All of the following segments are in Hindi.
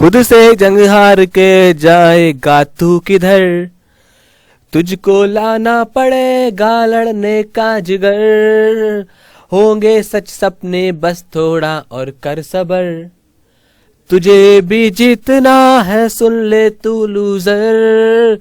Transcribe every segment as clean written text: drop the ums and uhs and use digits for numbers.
खुद से जंग हार के जाएगा तू किधर, तुझको लाना पड़ेगा लड़ने का जिगर, होंगे सच सपने बस थोड़ा और कर सबर, तुझे भी जीतना है सुन ले तू लूजर।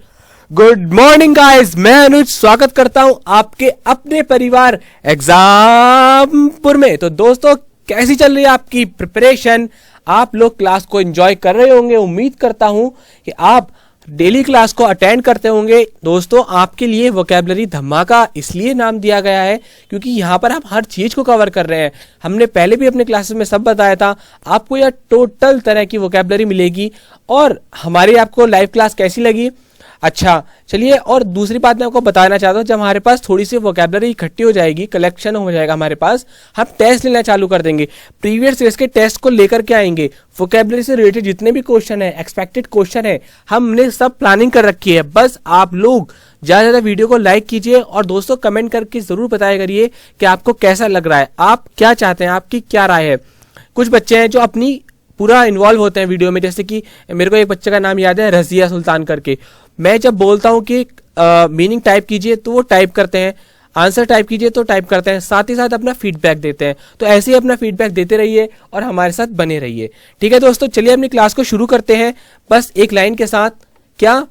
गुड मॉर्निंग गाइस, मैं अनुज स्वागत करता हूं आपके अपने परिवार एग्जामपुर में। तो दोस्तों, कैसी चल रही है आपकी प्रिपरेशन? आप लोग क्लास को एंजॉय कर रहे होंगे। उम्मीद करता हूं कि आप डेली क्लास को अटेंड करते होंगे। दोस्तों, आपके लिए वोकैबुलरी धमाका इसलिए नाम दिया गया है क्योंकि यहाँ पर आप हर चीज को कवर कर रहे हैं। हमने पहले भी अपने क्लासेस में सब बताया था, आपको यह टोटल तरह की वोकैबुलरी मिलेगी। और हमारी आपको लाइव क्लास कैसी लगी? अच्छा चलिए, और दूसरी बात मैं आपको बताना चाहता हूँ, जब हमारे पास थोड़ी सी वोकैबुलरी इकट्ठी हो जाएगी, कलेक्शन हो जाएगा हमारे पास, हम टेस्ट लेना चालू कर देंगे। प्रीवियस ईयर्स के टेस्ट को लेकर के आएंगे। वोकैबुलरी से रिलेटेड जितने भी क्वेश्चन है, एक्सपेक्टेड क्वेश्चन है, हमने सब प्लानिंग कर रखी है। बस आप लोग ज्यादा से ज्यादा वीडियो को लाइक कीजिए और दोस्तों कमेंट करके जरूर बताया करिए कि आपको कैसा लग रहा है, आप क्या चाहते हैं, आपकी क्या राय है। कुछ बच्चे हैं जो अपनी पूरा इन्वॉल्व होते हैं वीडियो में, जैसे कि मेरे को एक बच्चे का नाम याद है, रजिया सुल्तान करके। मैं जब बोलता हूं कि मीनिंग टाइप कीजिए तो वो टाइप करते हैं, आंसर टाइप कीजिए तो टाइप करते हैं, साथ ही साथ अपना फीडबैक देते हैं। तो ऐसे ही अपना फीडबैक देते रहिए और हमारे साथ बने रहिए। ठीक है दोस्तों, चलिए अपनी क्लास को शुरू करते हैं। बस एक लाइन के साथ, क्या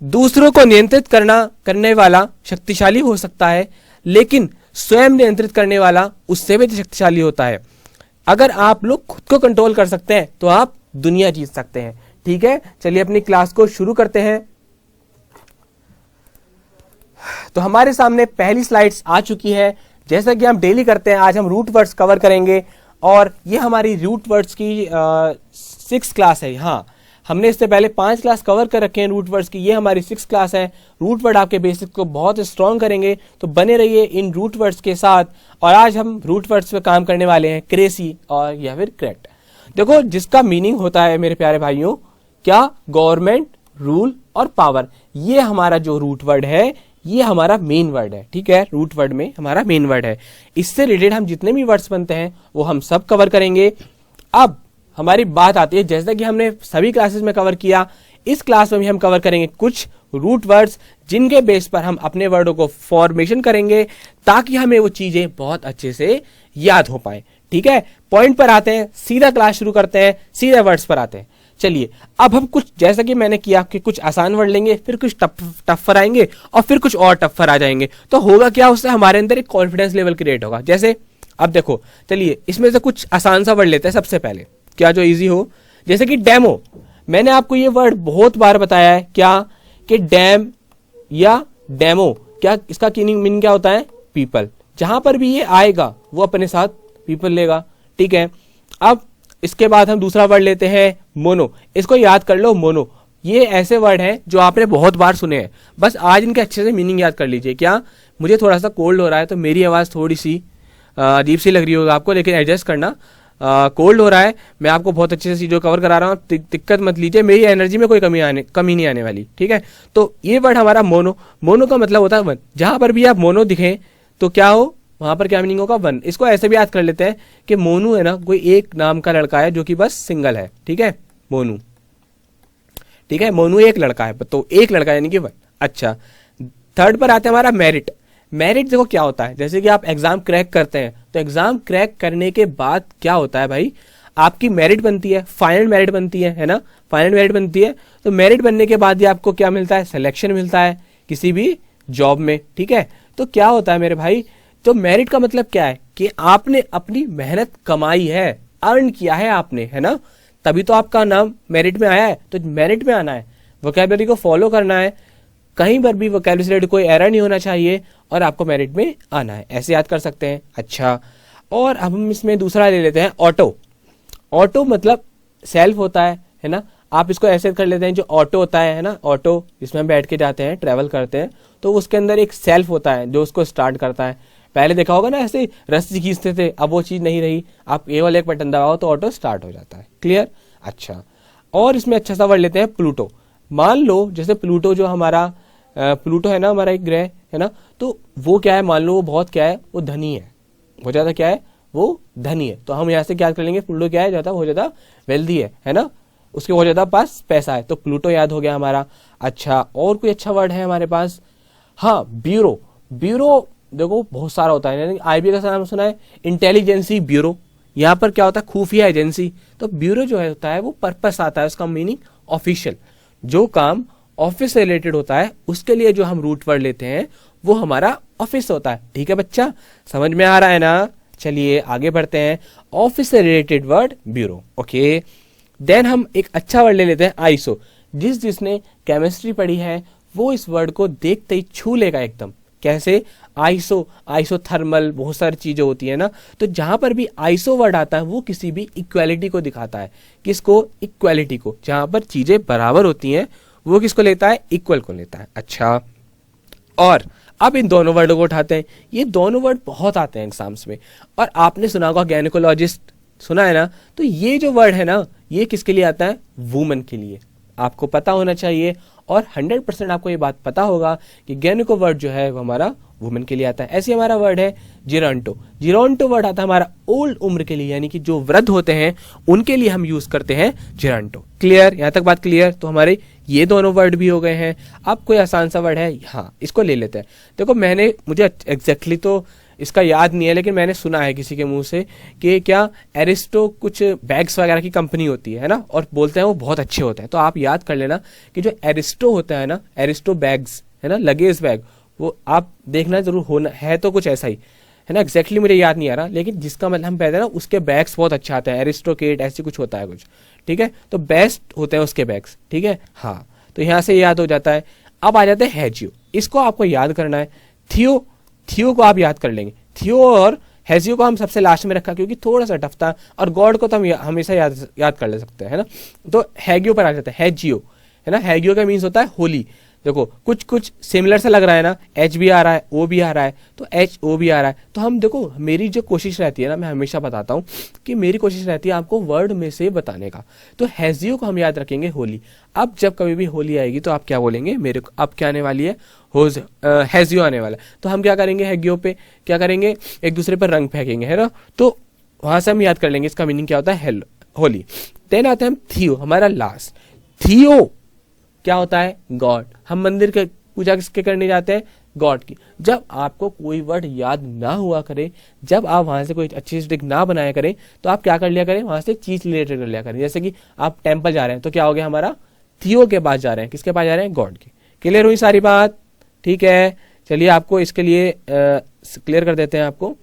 दूसरों को नियंत्रित करने वाला शक्तिशाली हो सकता है, लेकिन स्वयं नियंत्रित करने वाला उससे भी शक्तिशाली होता है। अगर आप लोग खुद को कंट्रोल कर सकते हैं तो आप दुनिया जीत सकते हैं। ठीक है, चलिए अपनी क्लास को शुरू करते हैं। तो हमारे सामने पहली स्लाइड्स आ चुकी है। जैसा कि हम डेली करते हैं, आज हम रूट वर्ड्स कवर करेंगे और ये हमारी रूट वर्ड्स की 6 क्लास है। हाँ, हमने इससे पहले 5 क्लास कवर कर रखे हैं रूट वर्ड्स की, ये हमारी 6 क्लास है। रूट वर्ड आपके बेसिक को बहुत स्ट्रॉन्ग करेंगे, तो बने रहिए इन रूट वर्ड्स के साथ। और आज हम रूट वर्ड्स पे काम करने वाले हैं, क्रेसी और या फिर करेक्ट। देखो, जिसका मीनिंग होता है मेरे प्यारे भाइयों, क्या? गवर्नमेंट, रूल और पावर। ये हमारा जो रूट वर्ड है, ये हमारा मेन वर्ड है। ठीक है, रूट वर्ड में हमारा मेन वर्ड है। इससे रिलेटेड हम जितने भी वर्ड्स बनते हैं वो हम सब कवर करेंगे। अब हमारी बात आती है, जैसा कि हमने सभी क्लासेस में कवर किया, इस क्लास में भी हम कवर करेंगे कुछ रूट वर्ड्स, जिनके बेस पर हम अपने वर्डों को फॉर्मेशन करेंगे ताकि हमें वो चीजें बहुत अच्छे से याद हो पाए। ठीक है, पॉइंट पर आते हैं, सीधा क्लास शुरू करते हैं, सीधे वर्ड्स पर आते हैं। चलिए, अब हम कुछ, जैसा कि मैंने किया कि कुछ आसान वर्ड लेंगे, फिर कुछ टफर आएंगे और फिर कुछ और टफर आ जाएंगे। तो होगा क्या, उससे हमारे अंदर एक कॉन्फिडेंस लेवल क्रिएट होगा। जैसे अब देखो, चलिए इसमें से कुछ आसान सा वर्ड लेते हैं सबसे पहले, क्या जो इजी हो। जैसे कि डेमो। मैंने आपको ये वर्ड बहुत बार बताया है, क्या कि डैम या डेमो, क्या इसका मीनिंग क्या होता है? पीपल। जहां पर भी ये आएगा वो अपने साथ पीपल लेगा। ठीक है, अब इसके बाद हम दूसरा वर्ड लेते हैं मोनो। इसको याद कर लो, मोनो। ये ऐसे वर्ड हैं जो आपने बहुत बार सुने हैं, बस आज इनके अच्छे से मीनिंग याद कर लीजिए। क्या? मुझे थोड़ा सा कोल्ड हो रहा है तो मेरी आवाज़ थोड़ी सी अजीब सी लग रही होगी आपको, लेकिन एडजस्ट करना। कोल्ड हो रहा है, मैं आपको बहुत अच्छे से चीज़ों कवर करा रहा हूँ, दिक्कत मत लीजिए, मेरी एनर्जी में कोई कमी नहीं आने वाली। ठीक है, तो ये वर्ड हमारा मोनो। मोनो का मतलब होता है वन। जहां पर भी आप मोनो दिखें तो क्या हो, वहां पर क्या मीनिंग होगा? वन। इसको ऐसे भी याद कर लेते हैं कि मोनू है ना, कोई एक नाम का लड़का है जो कि बस सिंगल है। ठीक है, मोनू। ठीक है, मोनू एक लड़का है, तो एक लड़का यानी कि वन। अच्छा, थर्ड पर आते हैं हमारा मेरिट। मेरिट देखो क्या होता है, जैसे कि आप एग्जाम क्रैक करते हैं, तो एग्जाम क्रैक करने के बाद क्या होता है भाई, आपकी मेरिट बनती है, फाइनल मेरिट बनती है ना, फाइनल मेरिट बनती है। तो मेरिट बनने के बाद ही आपको क्या मिलता है? सिलेक्शन मिलता है किसी भी जॉब में। ठीक है, तो क्या होता है मेरे भाई, तो मेरिट का मतलब क्या है कि आपने अपनी मेहनत कमाई है, अर्न किया है आपने, है ना, तभी तो आपका नाम मेरिट में आया है। तो मेरिट में आना है, वोकैबुलरी को फॉलो करना है, कहीं पर भी वोकैबुलरी से रिलेटेड कोई एरर नहीं होना चाहिए और आपको मेरिट में आना है। ऐसे याद कर सकते हैं। अच्छा, और अब हम इसमें दूसरा ले लेते हैं, ऑटो। ऑटो मतलब सेल्फ होता है ना। आप इसको ऐसे कर लेते हैं, जो ऑटो होता है ना, ऑटो जिसमें हम बैठ के जाते हैं, ट्रैवल करते हैं, तो उसके अंदर एक सेल्फ होता है जो उसको स्टार्ट करता है। पहले देखा होगा ना, ऐसे रस्सी खींचते थे, अब वो चीज नहीं रही, आप केवल एक बटन दबाओ तो ऑटो स्टार्ट हो जाता है। क्लियर? अच्छा, और इसमें अच्छा सा वर्ड लेते हैं प्लूटो। मान लो जैसे प्लूटो जो हमारा प्लूटो है ना, हमारा एक ग्रह है ना, तो वो क्या है, मान लो वो बहुत क्या है, वो धनी है, बहुत ज्यादा क्या है, वो धनी है। तो हम यहाँ से क्या कर लेंगे, प्लूटो क्या है, ज्यादा बहुत ज्यादा वेल्दी है ना, उसके बहुत ज्यादा पास पैसा है, तो प्लूटो याद हो गया हमारा। अच्छा, और कोई अच्छा वर्ड है हमारे पास? हाँ, ब्यूरो। ब्यूरो देखो बहुत सारा होता है, आईबी का नाम सुना है, इंटेलिजेंसी ब्यूरो। यहाँ पर क्या होता है? खुफिया एजेंसी। तो ब्यूरो जो है होता है वो पर्पस आता है, उसका मीनिंग ऑफिशियल। जो काम ऑफिस से रिलेटेड होता है उसके लिए जो हम रूट वर्ड लेते हैं वो हमारा ऑफिस होता है। ठीक है बच्चा, समझ में आ रहा है ना? चलिए आगे बढ़ते हैं। ऑफिस से related word bureau. Okay, then हम एक अच्छा वर्ड ले लेते हैं आईसो। जिसने केमिस्ट्री पढ़ी है वो इस वर्ड को देखते ही छू लेगा एकदम। कैसे? आइसो, आइसोथर्मल, बहुत सारी चीजें होती है ना, तो जहां पर भी आइसो वर्ड आता है वो किसी भी इक्वालिटी को दिखाता है। किसको? इक्वालिटी को। जहां पर चीजें बराबर होती हैं वो किसको लेता है? इक्वल को लेता है। अच्छा, और अब इन दोनों वर्डों को उठाते हैं। ये दोनों वर्ड बहुत आते हैं एग्जाम्स में, और आपने सुना होगा गायनेकोलॉजिस्ट, सुना है ना? तो ये जो वर्ड है ना, ये किसके लिए आता है? वुमन के लिए। आपको पता होना चाहिए, और 100% आपको ये बात पता होगा कि गैनिको वर्ड जो है वो हमारा वुमेन के लिए आता है। ऐसे हमारा वर्ड है जिरोंटो। जिरोंटो वर्ड आता है हमारा ओल्ड उम्र के लिए, यानी कि जो वृद्ध होते हैं उनके लिए हम यूज करते हैं जिरोंटो। क्लियर? यहां तक बात क्लियर? तो हमारे ये दोनों वर्ड भी हो गए हैं। अब कोई आसान सा वर्ड है, हाँ इसको ले लेते हैं। देखो मुझे एग्जैक्टली तो इसका याद नहीं है, लेकिन मैंने सुना है किसी के मुंह से कि क्या एरिस्टो कुछ बैग्स वगैरह की कंपनी होती है ना, और बोलते हैं वो बहुत अच्छे होते हैं। तो आप याद कर लेना कि जो एरिस्टो होता है ना, एरिस्टो बैग्स है ना, लगेज बैग, वो आप देखना जरूर, होना है तो कुछ ऐसा ही है ना। एग्जैक्टली मुझे याद नहीं आ रहा, लेकिन जिसका मतलब हम कहते हैं ना उसके बैग्स बहुत अच्छे आते हैं, एरिस्टोकेट ऐसे कुछ होता है कुछ। ठीक है, तो बेस्ट होते हैं उसके बैग्स। ठीक है, हाँ, तो यहां से याद हो जाता है। अब आ जाते हैं हैजियो। इसको आपको याद करना है। थियो, थियो को आप याद कर लेंगे। थियो और हैजियो को हम सबसे लास्ट में रखा क्योंकि थोड़ा सा टफ था, और गॉड को तो हम हमेशा याद कर ले सकते हैं, है ना। तो हैगियो पर आ जाता है, हैजियो है ना। हैगियो का मीन्स होता है होली। देखो कुछ कुछ सिमिलर सा लग रहा है ना, एच भी आ रहा है, ओ भी आ रहा है, तो एच ओ भी आ रहा है। तो हम देखो, मेरी जो कोशिश रहती है ना, मैं हमेशा बताता हूँ कि मेरी कोशिश रहती है आपको वर्ड में से बताने का। तो हैजियो को हम याद रखेंगे होली। अब जब कभी भी होली आएगी तो आप क्या बोलेंगे? मेरे को अब क्या आने वाली है? हैजियो आने वाला है। तो हम क्या करेंगे? हैगियो पे क्या करेंगे? एक दूसरे पर रंग फेंकेंगे, है ना। तो वहां से हम याद कर लेंगे इसका मीनिंग क्या होता है, होली। देन आते हैं हम थियो, हमारा लास्ट। थियो क्या होता है? गॉड। हम मंदिर के पूजा किसके करने जाते हैं? गॉड की। जब आपको कोई वर्ड याद ना हुआ करे, जब आप वहां से कोई अच्छी सी ट्रिक ना बनाया करें, तो आप क्या कर लिया करें? वहां से चीज रिलेटेड कर लिया करें। जैसे कि आप टेम्पल जा रहे हैं तो क्या हो गया हमारा? थियो के पास जा रहे हैं। किसके पास जा रहे हैं? गॉड के। क्लियर हुई सारी बात? ठीक है, चलिए आपको इसके लिए क्लियर कर देते हैं आपको,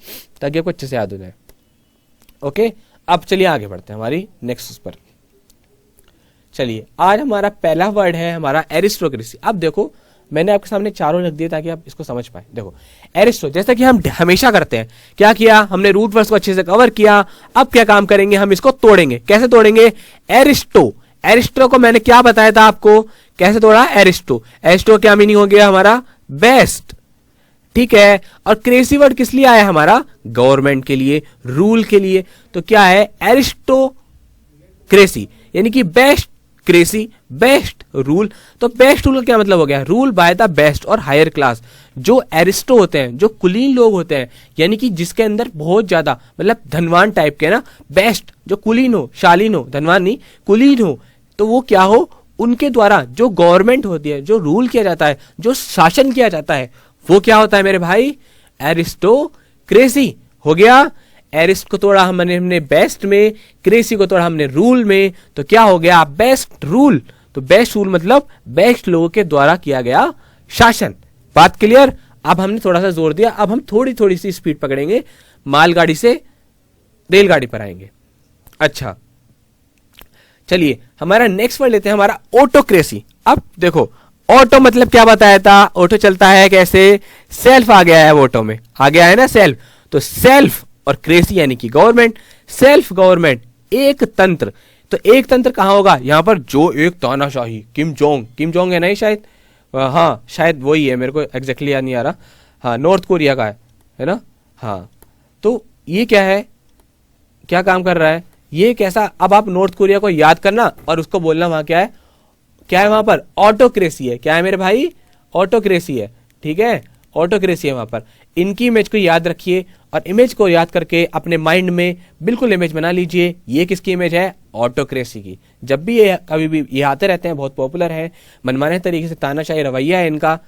ताकि आपको अच्छे से याद हो जाए। ओके, अब चलिए आगे बढ़ते हैं हमारी नेक्स्ट पर। चलिए, आज हमारा पहला वर्ड है हमारा एरिस्टोक्रेसी। अब देखो, मैंने आपके सामने चारों रख दिए ताकि आप इसको समझ पाए। देखो एरिस्टो, जैसा कि हम हमेशा करते हैं, क्या किया हमने? रूट वर्ड्स को अच्छे से कवर किया। अब क्या काम करेंगे? हम इसको तोड़ेंगे। कैसे तोड़ेंगे? एरिस्टो, एरिस्टो को मैंने क्या बताया था आपको? कैसे तोड़ा? एरिस्टो। एरिस्टो क्या मीनिंग हो गया हमारा? बेस्ट। ठीक है, और क्रेसी वर्ड किस लिए आया हमारा? गवर्नमेंट के लिए, रूल के लिए। तो क्या है? एरिस्टो क्रेसी, यानी कि बेस्ट क्रेसी, बेस्ट रूल। तो बेस्ट रूल का क्या मतलब हो गया? रूल बाय द बेस्ट और हायर क्लास। जो एरिस्टो होते हैं, जो कुलीन लोग होते हैं, यानी कि जिसके अंदर बहुत ज्यादा मतलब धनवान टाइप के ना, बेस्ट जो कुलीन हो, शालीन हो, धनवान नहीं कुलीन हो, तो वो क्या हो? उनके द्वारा जो गवर्नमेंट होती है, जो रूल किया जाता है, जो शासन किया जाता है, वो क्या होता है मेरे भाई? एरिस्टोक्रेसी हो गया। एरिस्ट को तोड़ा हमने बेस्ट में, क्रेसी को तोड़ा हमने रूल में, तो क्या हो गया? Best rule. तो बेस्ट रूल मतलब बेस्ट लोगों के द्वारा किया गया शासन। बात क्लियर? अब हमने थोड़ा सा जोर दिया, अब हम थोड़ी थोड़ी सी स्पीड पकड़ेंगे, मालगाड़ी से रेलगाड़ी पर आएंगे। अच्छा, चलिए हमारा नेक्स्ट वर्ड लेते हैं, हमारा ऑटोक्रेसी। अब देखो, ऑटो मतलब क्या बताया था? ऑटो चलता है कैसे? सेल्फ आ गया है, ऑटो में आ गया है ना सेल्फ। तो सेल्फ और क्रेसी यानी कि गवर्नमेंट। सेल्फ गवर्नमेंट, एक तंत्र। तो एक तंत्र कहां होगा? यहां पर जो एक तानाशाही, किम जोंग है नहीं शायद, हाँ शायद वही है, मेरे को एग्जैक्टली याद नहीं आ रहा। हाँ, नॉर्थ कोरिया का है ना। हाँ, तो ये क्या है? क्या काम कर रहा है ये? कैसा? अब आप नॉर्थ कोरिया को याद करना और उसको बोलना वहां क्या है? क्या है वहां पर? ऑटोक्रेसी है। क्या है मेरे भाई? ऑटोक्रेसी है। ठीक है, ऑटोक्रेसी है वहां पर। इनकी इमेज को याद रखिए और इमेज को याद करके अपने माइंड में बिल्कुल इमेज बना लीजिए। ये किसकी इमेज है? ऑटोक्रेसी की। जब भी ये कभी भी ये आते रहते हैं, बहुत पॉपुलर है, मनमाने तरीके से तानाशाही रवैया है इनका,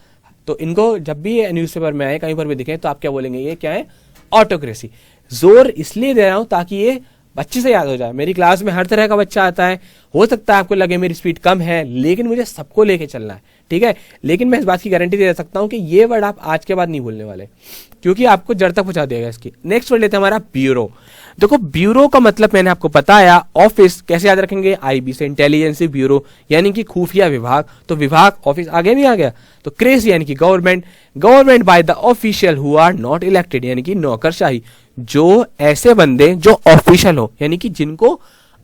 तो इनको जब भी ये न्यूज़पेपर में आए, कहीं पर भी दिखे, तो आप क्या बोलेंगे? ये क्या है? ऑटोक्रेसी। जोर इसलिए दे रहा हूं ताकि ये अच्छे से याद हो जाए। मेरी क्लास में हर तरह का बच्चा आता है, हो सकता है आपको लगे मेरी स्पीड कम है, लेकिन मुझे सबको लेके चलना है, ठीक है। लेकिन मैं इस बात की गारंटी दे सकता हूं कि ये वर्ड आप आज के बाद नहीं भूलने वाले, क्योंकि आपको जड़ तक पहुंचा देगा इसकी। नेक्स्ट वर्ड लेते हैं हमारा ब्यूरो। देखो ब्यूरो का मतलब मैंने आपको बताया, ऑफिस। कैसे याद रखेंगे? आईबी से, इंटेलिजेंसी ब्यूरो यानी कि खुफिया विभाग। तो विभाग, ऑफिस आगे नहीं आ गया। तो क्रेज यानी कि government. Government by the official who are not elected यानी कि नौकरशाही। जो ऐसे बंदे जो ऑफिशियल हो यानी कि जिनको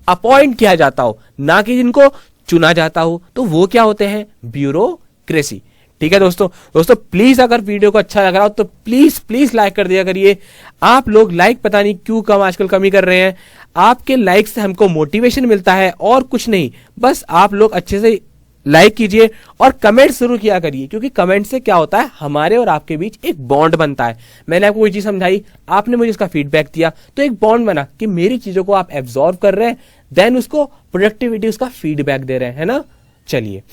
अपॉइंट किया जाता हो, ना कि जिनको चुना जाता हो, तो वो क्या होते हैं? ब्यूरोक्रेसी। ठीक है दोस्तों प्लीज अगर वीडियो को अच्छा लग रहा हो तो प्लीज लाइक कर दिया करिए। आप लोग लाइक पता नहीं क्यों कम आजकल कमी कर रहे हैं। आपके लाइक से हमको मोटिवेशन मिलता है और कुछ नहीं, बस आप लोग अच्छे से लाइक कीजिए और कमेंट जरूर किया करिए, क्योंकि कमेंट से क्या होता है? हमारे और आपके बीच एक बॉन्ड बनता है। मैंने आपको कोई चीज समझाई, आपने मुझे इसका फीडबैक दिया, तो एक बॉन्ड बना कि मेरी चीजों को आप एब्जॉर्व कर रहे हैं, देन उसको प्रोडक्टिविटी, उसका फीडबैक दे रहे हैं, है ना। चलिए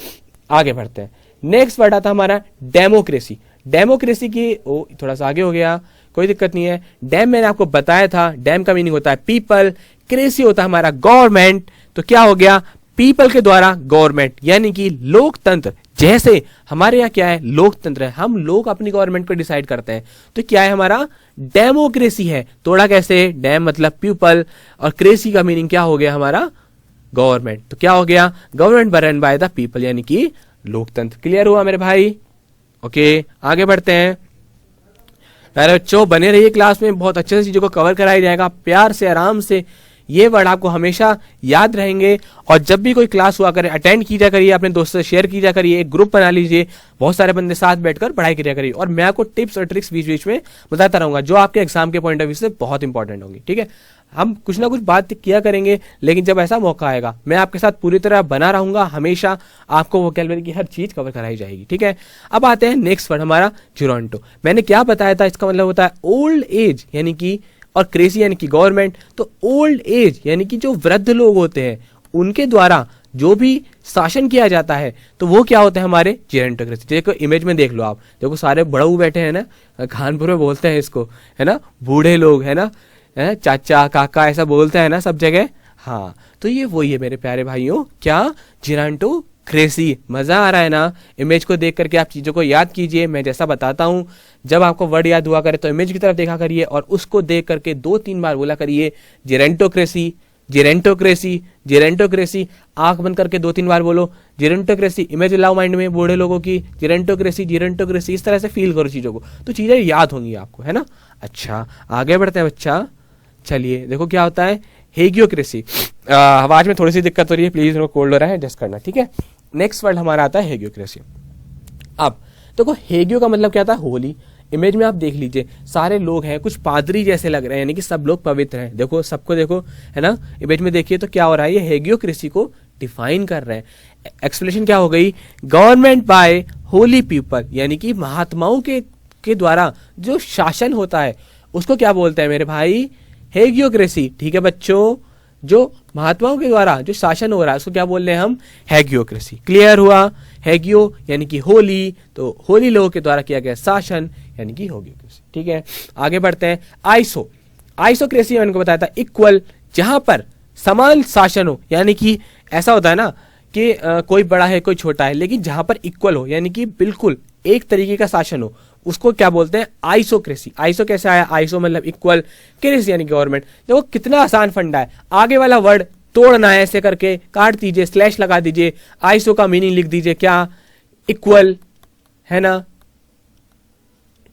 आगे बढ़ते हैं। नेक्स्ट वर्ड आता हमारा डेमोक्रेसी। डेमोक्रेसी की थोड़ा सा आगे हो गया, कोई दिक्कत नहीं है। डैम मैंने आपको बताया था, डैम का मीनिंग होता है पीपल, क्रेसी होता है हमारा गवर्नमेंट। तो क्या हो गया? पीपल के द्वारा गवर्नमेंट यानी कि लोकतंत्र। जैसे हमारे यहाँ क्या है? लोकतंत्र है, हम लोग अपनी गवर्नमेंट को डिसाइड करते हैं। तो क्या है हमारा? डेमोक्रेसी है। तोड़ा कैसे? डैम मतलब पीपल और क्रेसी का मीनिंग क्या हो गया हमारा? गवर्नमेंट। तो क्या हो गया? Government run by the people यानी कि लोकतंत्र। क्लियर हुआ मेरे भाई? ओके आगे बढ़ते हैं। प्यारे बच्चों बने रहिए क्लास में, बहुत अच्छे से चीजों को कवर कराया जाएगा, प्यार से आराम से। ये वर्ड आपको हमेशा याद रहेंगे और जब भी कोई क्लास हुआ करे अटेंड कीजिए करिए, अपने दोस्तों से शेयर कीजिए करिए, एक ग्रुप बना लीजिए, बहुत सारे बंदे साथ बैठकर पढ़ाई किया करिए। और मैं आपको टिप्स और ट्रिक्स बीच बीच में बताता रहूंगा जो आपके एग्जाम के पॉइंट ऑफ व्यू से बहुत इंपॉर्टेंट होंगी, ठीक है। हम कुछ ना कुछ बात किया करेंगे, लेकिन जब ऐसा मौका आएगा मैं आपके साथ पूरी तरह बना रहूंगा, हमेशा आपको वोकैबुलरी की हर चीज कवर कराई जाएगी, ठीक है। अब आते हैं नेक्स्ट वर्ड हमारा जिरोंटो। मैंने क्या बताया था? इसका मतलब होता है ओल्ड एज यानी कि, और क्रेसी यानी कि गवर्नमेंट। तो ओल्ड एज यानी कि जो वृद्ध लोग होते हैं उनके द्वारा जो भी शासन किया जाता है, तो वो क्या होते हैं? हमारे जिरोंटोक्रेसी। देखो इमेज में देख लो आप, देखो सारे बड़ऊ बैठे हैं ना, कानपुर में बोलते हैं इसको, है ना, बूढ़े लोग, है ना, चाचा काका ऐसा बोलते हैं ना सब जगह। हाँ तो ये वही है मेरे प्यारे भाइयों, क्या? जिरोंटोक्रेसी। मजा आ रहा है ना? इमेज को देख करके आप चीजों को याद कीजिए, मैं जैसा बताता हूं। जब आपको वर्ड याद हुआ करे तो इमेज की तरफ देखा करिए और उसको देख करके 2-3 बार बोला करिए, जिरोंटोक्रेसी जिरोंटोक्रेसी जिरोंटोक्रेसी। आंख बंद करके 2-3 बार बोलो जिरोंटोक्रेसी। इमेज लाओ माइंड में बूढ़े लोगों की, जिरोंटोक्रेसी जिरोंटोक्रेसी, इस तरह से फील करो चीजों को, तो चीजें याद होंगी आपको, है ना। अच्छा आगे बढ़ते हैं बच्चा। चलिए देखो क्या होता है? हेगियोक्रेसी। आवाज में थोड़ी सी दिक्कत हो रही है, प्लीज कोल्ड हो रहा है, एडजस्ट करना, ठीक है। नेक्स्ट वर्ड हमारा आता है हेगियोक्रेसी। अब देखो हेगियो का मतलब क्या था? होली। इमेज में आप देख लीजिए सारे लोग हैं, कुछ पादरी जैसे लग रहे हैं, यानी कि सब लोग पवित्र हैं। देखो सबको देखो, है ना, इमेज में देखिए तो क्या हो रहा है? ये हेगियोक्रेसी को डिफाइन कर रहे हैं। एक्सप्लेनेशन क्या हो गई? गवर्नमेंट बाय होली पीपल यानी कि महात्माओं के द्वारा जो शासन होता है उसको क्या बोलते हैं मेरे भाई? हेगियोक्रेसी। ठीक है बच्चों, जो महात्माओं के द्वारा जो शासन हो रहा है उसको क्या बोल रहे हैं हम? हेगियोक्रेसी। क्लियर हुआ? हेगियो यानी कि होली, तो होली लोगों के द्वारा किया गया शासन यानी कि हेगियोक्रेसी, ठीक है। आगे बढ़ते हैं। आइसो। आइसोक्रेसी मैंने को बताया था इक्वल, जहां पर समान शासन हो, यानी कि ऐसा होता है ना कि कोई बड़ा है कोई छोटा है, लेकिन जहां पर इक्वल हो यानी कि बिल्कुल एक तरीके का शासन हो, उसको क्या बोलते हैं? आइसोक्रेसी। आइसो कैसे आया? आइसो मतलब इक्वल, क्रेसी यानी गवर्नमेंट। देखो कितना आसान फंडा है, आगे वाला वर्ड तोड़ना है, ऐसे करके काट दीजिए, स्लैश लगा दीजिए, आइसो का मीनिंग लिख दीजिए, क्या? इक्वल, है ना,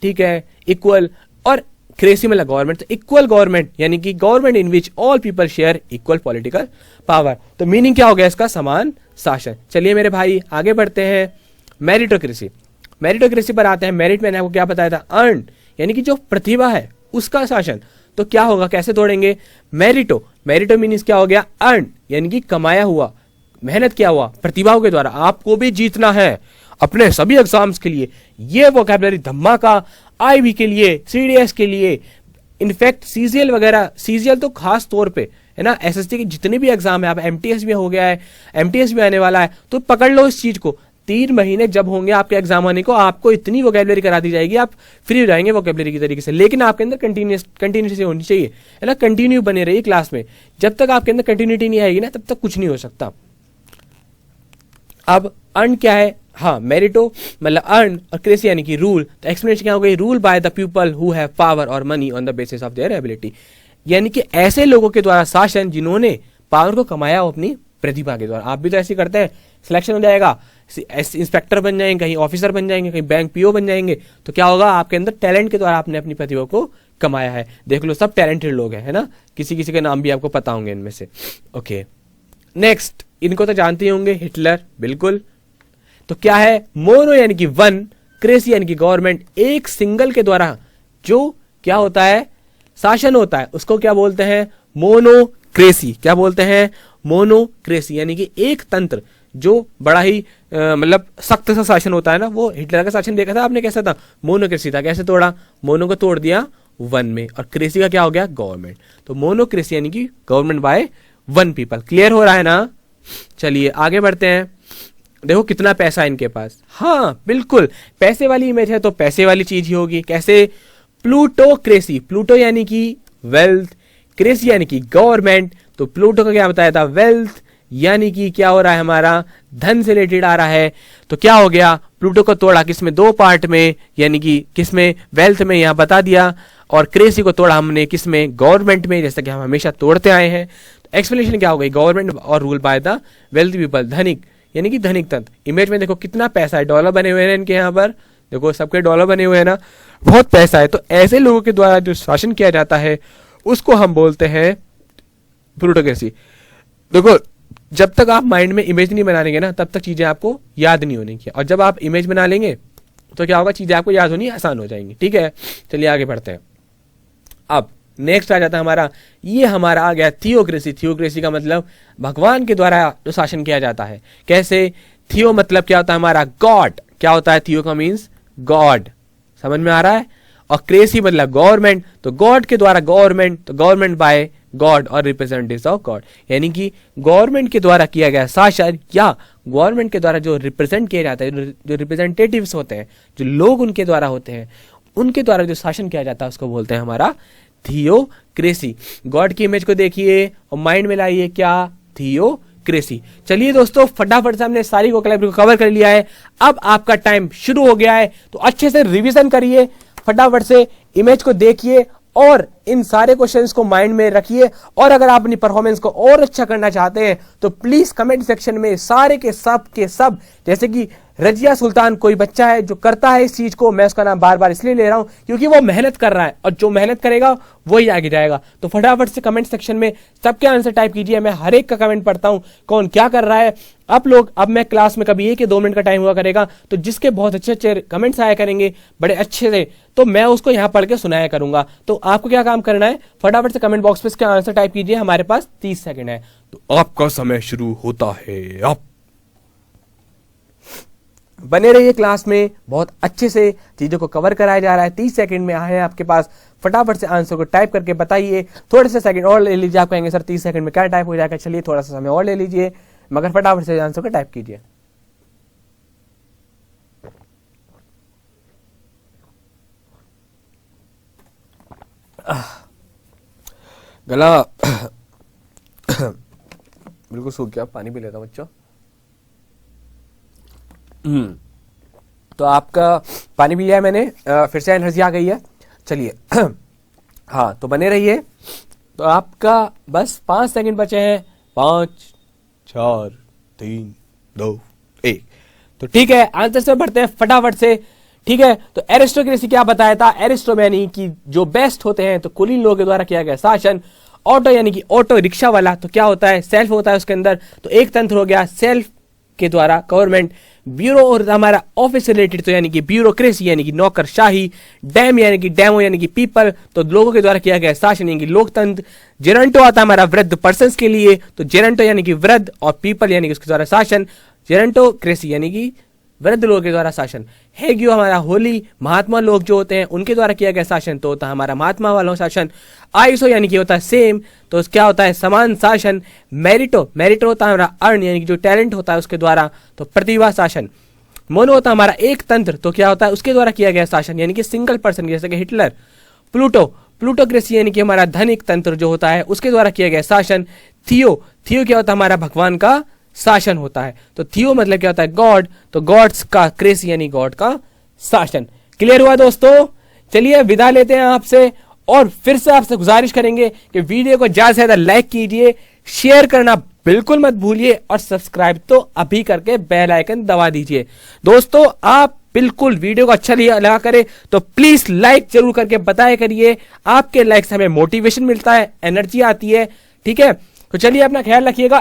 ठीक है, इक्वल। और क्रेसी मतलब गवर्नमेंट, तो इक्वल गवर्नमेंट यानी कि government in which all people share equal political power. तो मीनिंग क्या हो गया इसका? समान शासन। चलिए मेरे भाई आगे बढ़ते हैं। मेरिटोक्रेसी। मेरिटोक्रेसी पर आते हैं। मेरिट मैंने आपको क्या बताया था? अर्न यानी कि जो प्रतिभा है उसका शासन। तो क्या होगा? कैसे तोड़ेंगे? मेरिटो। मेरिटो मीनिंग क्या हो गया? अर्न यानी कि कमाया हुआ, मेहनत किया हुआ, प्रतिभाओं के द्वारा। आपको भी जीतना है अपने सभी एग्जाम्स के लिए। ये वोकैबुलरी धमाका आईबी के लिए, सीडीएस के लिए, इनफैक्ट सीजीएल वगैरह, सीजीएल तो खास तौर पे है ना, एसएसटी के जितने भी एग्जाम है, आप एमटीएस भी हो गया है, एमटीएस भी आने वाला है, तो पकड़ लो इस चीज को। 3 महीने जब होंगे आपके एग्जाम आने को, आपको इतनी वोकैबुलरी करा दी जाएगी, आप फ्री हो जाएंगे वोकैबुलरी की तरीके से। लेकिन आपके अंदर कंटिन्यूटी होनी चाहिए, है ना, कंटिन्यू बने रहिए क्लास में। जब तक आपके अंदर कंटिन्यूटी नहीं आएगी ना, तब तक कुछ नहीं हो सकता। अब अर्न क्या है? हाँ, मेरिटो मतलब अर्न और क्रेसी यानी कि रूल। तो एक्सप्लेनेशन क्या हो गई? Rule by the people who have power और money on the basis of their ability, यानी कि ऐसे लोगों के द्वारा शासन जिन्होंने पावर को कमाया हो अपनी प्रतिभा के द्वारा। आप भी तो ऐसे करते हैं, सिलेक्शन हो जाएगा, इंस्पेक्टर बन जाएंगे, कहीं ऑफिसर बन जाएंगे, कहीं बैंक पीओ बन जाएंगे, तो क्या होगा? आपके अंदर टैलेंट के द्वारा आपने अपनी प्रतिभा को कमाया है। देख लो, सब टैलेंटेड लोग हैं, है ना, किसी किसी के नाम भी आपको पता होंगे इनमें से। ओके, नेक्स्ट, इनको तो जानते ही होंगे, हिटलर, बिल्कुल। तो क्या है? मोनो यानी कि वन, क्रेसी यानी कि गवर्नमेंट, एक सिंगल के द्वारा जो क्या होता है? शासन होता है, उसको क्या बोलते हैं? मोनोक्रेसी। क्या बोलते हैं? मोनोक्रेसी, यानी कि एक तंत्र जो बड़ा ही मतलब सख्त सा शासन होता है ना। वो हिटलर का शासन देखा था आपने, कैसा था? मोनोक्रेसी था। कैसे तोड़ा? मोनो को तोड़ दिया वन में, और क्रेसी का क्या हो गया? गवर्नमेंट। तो मोनोक्रेसी यानी कि government by one people. Clear हो रहा है ना? चलिए आगे बढ़ते हैं। देखो कितना पैसा है इनके पास। हाँ बिल्कुल, पैसे वाली इमेज है तो पैसे वाली चीज ही होगी। कैसे? प्लूटोक्रेसी, प्लूटो यानी कि वेल्थ, क्रेसी यानी कि गवर्नमेंट। तो प्लूटो का क्या बताया था? वेल्थ, यानी कि क्या हो रहा है? हमारा धन से रिलेटेड आ रहा है। तो क्या हो गया? प्लूटो को तोड़ा किसमें? 2 पार्ट में, यानी कि किसमें? वेल्थ में, यहां बता दिया। और क्रेसी को तोड़ा हमने किसमें? गवर्नमेंट में, जैसा कि हम हमेशा तोड़ते आए हैं। तो एक्सप्लेनेशन क्या हो गई? गवर्नमेंट और rule by the wealth people, धनिक यानी कि धनिक तंत्र। इमेज में देखो कितना पैसा है, डॉलर बने हुए हैं इनके यहाँ पर, देखो सबके डॉलर बने हुए हैं ना, बहुत पैसा है। तो ऐसे लोगों के द्वारा जो शासन किया जाता है उसको हम बोलते हैं प्लूटोक्रेसी। देखो जब तक आप माइंड में इमेज नहीं बना लेंगे ना, तब तक चीजें आपको याद नहीं होने की, और जब आप इमेज बना लेंगे तो क्या होगा? चीजें आपको याद होनी आसान हो जाएंगी। ठीक है, चलिए आगे बढ़ते हैं। अब नेक्स्ट आ जाता है हमारा, ये हमारा आ गया थियोक्रेसी। थियोक्रेसी का मतलब भगवान के द्वारा जो शासन किया जाता है। कैसे? थियो मतलब क्या होता है? हमारा गॉड। क्या होता है? थियो का मीन्स गॉड, समझ में आ रहा है? और क्रेसी मतलब गवर्नमेंट, तो गॉड के द्वारा गवर्नमेंट, तो गवर्नमेंट बाय गॉड और रिप्रेजेंटेटिव्स ऑफ गॉड, यानी कि गवर्नमेंट के द्वारा किया गया शासन, या गवर्नमेंट के द्वारा जो रिप्रेजेंट किया जाता है, जो रिप्रेजेंटेटिव्स होते हैं, जो लोग उनके द्वारा होते हैं, उनके द्वारा जो शासन किया जाता है उसको बोलते हैं हमारा थियोक्रेसी। गॉड की इमेज को देखिए और माइंड में लाइए, क्या? थियोक्रेसी। चलिए दोस्तों, फटाफट से हमने सारी वोकैबुलरी को कवर कर लिया है। अब आपका टाइम शुरू हो गया है, तो अच्छे से रिवीजन करिए, फटाफट से इमेज को देखिए और इन सारे क्वेश्चंस को माइंड में रखिए। और अगर आप अपनी परफॉर्मेंस को और अच्छा करना चाहते हैं तो प्लीज कमेंट सेक्शन में सारे के सब, जैसे कि रजिया सुल्तान कोई बच्चा है जो करता है इस चीज को, मैं उसका नाम बार बार इसलिए ले रहा हूं क्योंकि वो मेहनत कर रहा है, और जो मेहनत करेगा वही आगे जाएगा। तो फटाफट से कमेंट सेक्शन में सबके आंसर टाइप कीजिए, मैं हर एक का कमेंट पढ़ता हूं कौन क्या कर रहा है। आप लोग, अब मैं क्लास में कभी 1 या 2 मिनट का टाइम हुआ करेगा, तो जिसके बहुत अच्छे अच्छे कमेंट्स आया करेंगे बड़े अच्छे से, तो मैं उसको यहां पढ़ के सुनाया करूंगा। तो आपको क्या काम करना है? फटाफट से कमेंट बॉक्स पे इसके आंसर टाइप कीजिए। हमारे पास 30 सेकंड है, तो आपका समय शुरू होता है। आप बने रहिए क्लास में, बहुत अच्छे से चीजों को कवर कराया जा रहा है। 30 सेकंड में आए हैं आपके पास, फटाफट से आंसर को टाइप करके बताइए। थोड़े से सेकंड और ले लीजिए। आप कहेंगे सर 30 सेकंड में क्या टाइप हो जाएगा? चलिए थोड़ा सा समय और ले लीजिए, मगर फटाफट से आंसर को टाइप कीजिए। गला बिल्कुल सूख गया, पानी पी लेता हूं बच्चों। तो आपका पानी पी लिया है मैंने, फिर से एनर्जी आ गई है। चलिए हाँ, तो बने रहिए। तो आपका बस 5 सेकंड बचे हैं। 5 4 3 2 1। तो ठीक है, आंसर से बढ़ते हैं फटाफट से। ठीक है, तो एरिस्टोक्रेसी क्या बताया था? एरिस्टो यानी कि जो बेस्ट होते हैं, तो कुलीन लोगों के द्वारा किया गया शासन। ऑटो यानी कि ऑटो रिक्शा वाला, तो क्या होता है? सेल्फ होता है उसके अंदर, तो एक तंत्र हो गया सेल्फ के द्वारा गवर्नमेंट। ब्यूरो और हमारा ऑफिस रिलेटेड, तो यानी कि ब्यूरोक्रेसी यानी कि नौकरशाही। डैम यानी कि डेमो यानी कि पीपल, तो लोगों के द्वारा किया गया शासन यानी कि लोकतंत्र। जेरंटो आता है हमारा वृद्ध पर्सन्स के लिए, तो जेरंटो यानी कि वृद्ध, और पीपल यानी कि उसके द्वारा शासन। जेरंटोक्रेसी यानी कि वृद्ध लोगों के द्वारा शासन। हेग्यो हमारा होली महात्मा लोग जो होते हैं उनके द्वारा किया गया शासन, तो होता है हमारा महात्मा वालों शासन। आइसो यानी कि होता है सेम, तो क्या होता है समान शासन। मेरिटो, मेरिटो होता है हमारा अर्न यानी कि जो टैलेंट होता है उसके द्वारा, तो प्रतिभा शासन। मोनो होता है हमारा एक तंत्र, तो क्या होता है उसके द्वारा किया गया शासन यानी कि सिंगल पर्सन, जैसे कि हिटलर। प्लूटो, प्लूटोक्रेसी यानी कि हमारा धनिक तंत्र जो होता है उसके द्वारा किया गया शासन। थियो, थियो क्या होता है हमारा भगवान का शासन होता है, तो थियो मतलब क्या होता है गॉड, तो गॉड्स का क्रेसी यानी गॉड का शासन। क्लियर हुआ दोस्तों? चलिए विदा लेते हैं आपसे, और फिर से आपसे गुजारिश करेंगे कि वीडियो को ज्यादा से ज्यादा लाइक कीजिए, शेयर करना बिल्कुल मत भूलिए, और सब्सक्राइब तो अभी करके बेल आइकन दबा दीजिए। दोस्तों आप बिल्कुल वीडियो को अच्छा लगा करे तो प्लीज लाइक जरूर करके बताया करिए, आपके लाइक से हमें मोटिवेशन मिलता है, एनर्जी आती है। ठीक है, तो चलिए अपना ख्याल रखिएगा।